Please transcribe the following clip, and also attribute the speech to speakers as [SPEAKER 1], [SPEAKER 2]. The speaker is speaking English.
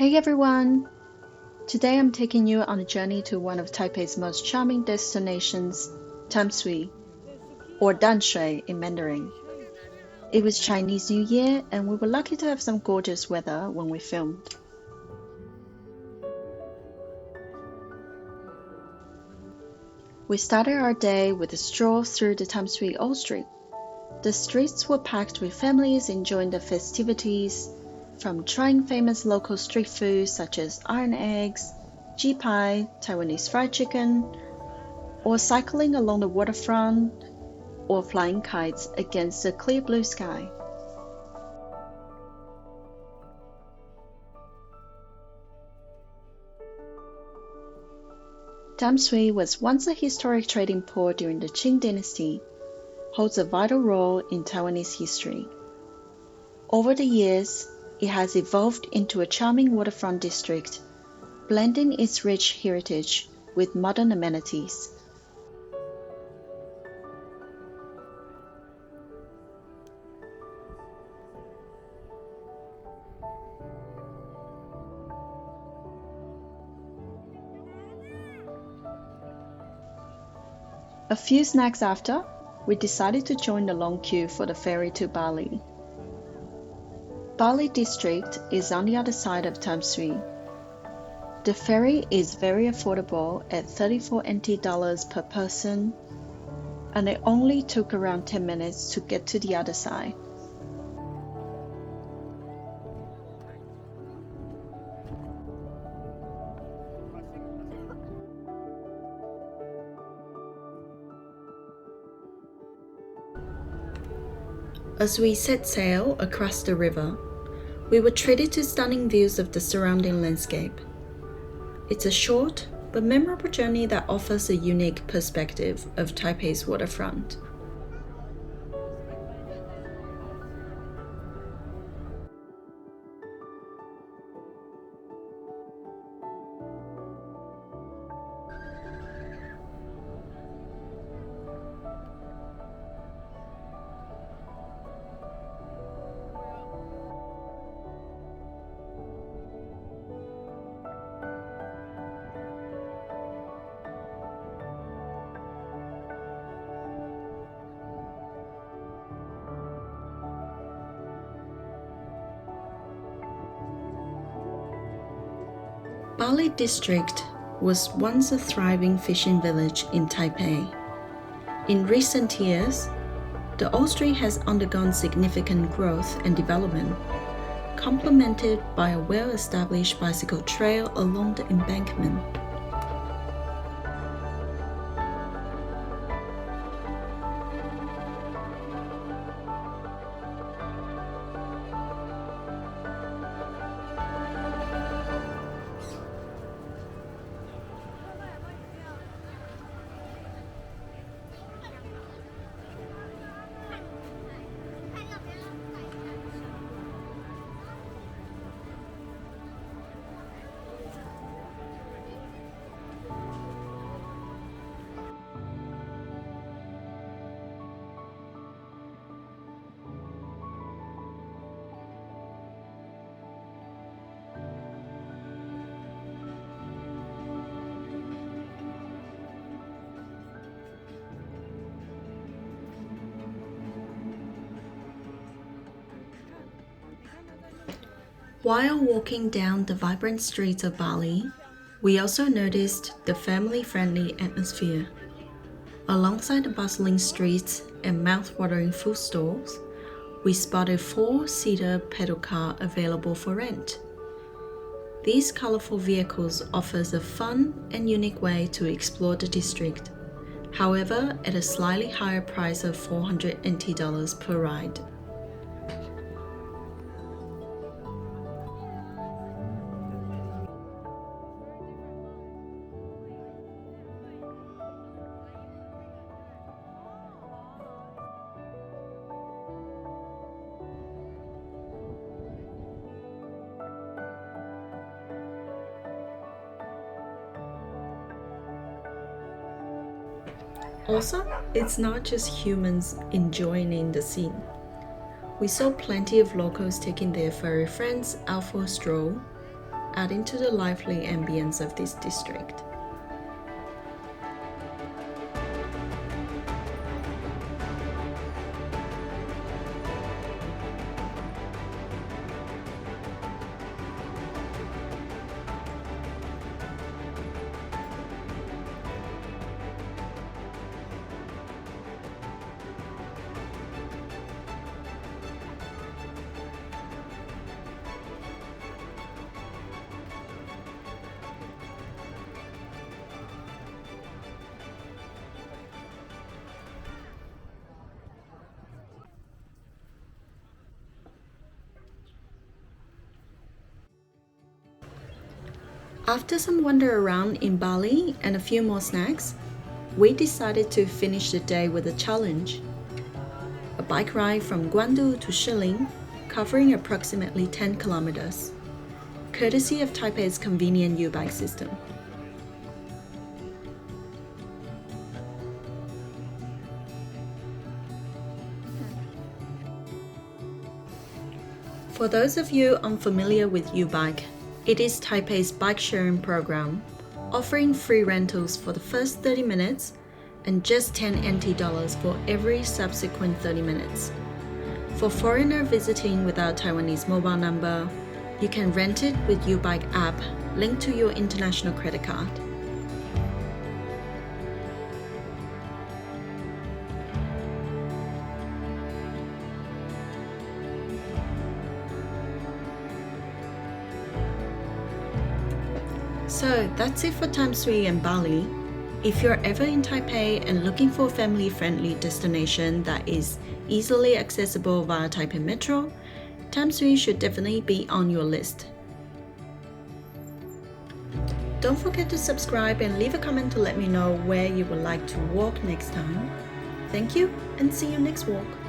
[SPEAKER 1] Hey everyone! Today I'm taking you on a journey to one of Taipei's most charming destinations, Tamsui, or Danshui in Mandarin. It was Chinese New Year and we were lucky to have some gorgeous weather when we filmed. We started our day with a stroll through the Tamsui Old Street. The streets were packed with families enjoying the festivities, from trying famous local street foods such as iron eggs, ji pie, Taiwanese fried chicken, or cycling along the waterfront, or flying kites against the clear blue sky. Tamsui was once a historic trading port during the Qing dynasty, holds a vital role in Taiwanese history. Over the years, it has evolved into a charming waterfront district, blending its rich heritage with modern amenities. A few snacks after, we decided to join the long queue for the ferry to Bali. Bali district is on the other side of Tamsui. The ferry is very affordable at 34 NT dollars per person, and it only took around 10 minutes to get to the other side. As we set sail across the river, we were treated to stunning views of the surrounding landscape. It's a short but memorable journey that offers a unique perspective of Taipei's waterfront. Bali district was once a thriving fishing village in Taipei. In recent years, the Old Street has undergone significant growth and development, complemented by a well-established bicycle trail along the embankment. While walking down the vibrant streets of Bali, we also noticed the family-friendly atmosphere. Alongside the bustling streets and mouth-watering food stalls, we spotted 4-seater pedal car available for rent. These colorful vehicles offers a fun and unique way to explore the district, however at a slightly higher price of 400 NT dollars per ride. Also, it's not just humans enjoying the scene. We saw plenty of locals taking their furry friends out for a stroll, adding to the lively ambience of this district. After some wander around in Bali and a few more snacks, we decided to finish the day with a challenge. A bike ride from Guandu to Shilin, covering approximately 10 kilometers, courtesy of Taipei's convenient U-bike system. For those of you unfamiliar with U-bike, it is Taipei's bike sharing program, offering free rentals for the first 30 minutes and just 10 NT dollars for every subsequent 30 minutes. For foreigner visiting without Taiwanese mobile number, you can rent it with U-bike app linked to your international credit card. So that's it for Tamsui and Bali. If you're ever in Taipei and looking for a family-friendly destination that is easily accessible via Taipei Metro, Tamsui should definitely be on your list. Don't forget to subscribe and leave a comment to let me know where you would like to walk next time. Thank you and see you next walk.